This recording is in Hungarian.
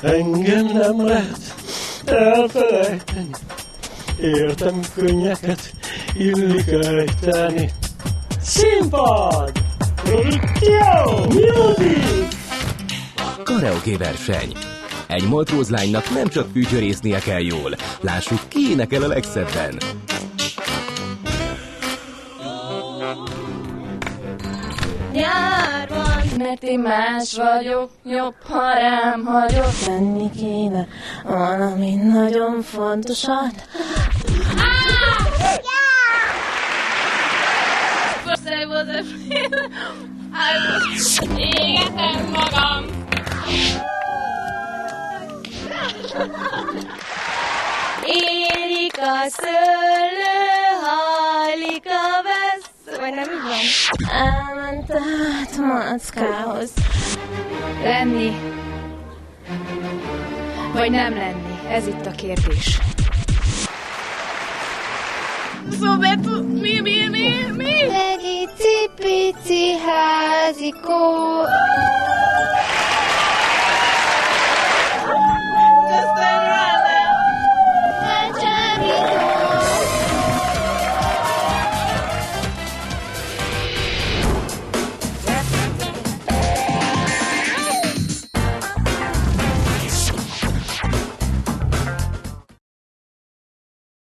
engem nem lehet elfelejteni. Értem könnyeket illik ejteni. Színpad! Produkció! Music! Karaoke verseny. Egy matróz lánynak nem csak fütyörésznie kell jól. Lássuk, ki énekel a legszebben. Nyár van, mert én más vagyok, jobb, ha rám hagyok. Tenni kéne valami nagyon fontosat. First I was afraid, égetem magam. Érik a szőlő, hajlik a vesz, vagy nem így van? Elment át Mackához. Lenni, vagy nem lenni, ez itt a kérdés. Szóval mi? Egy icipici házikó,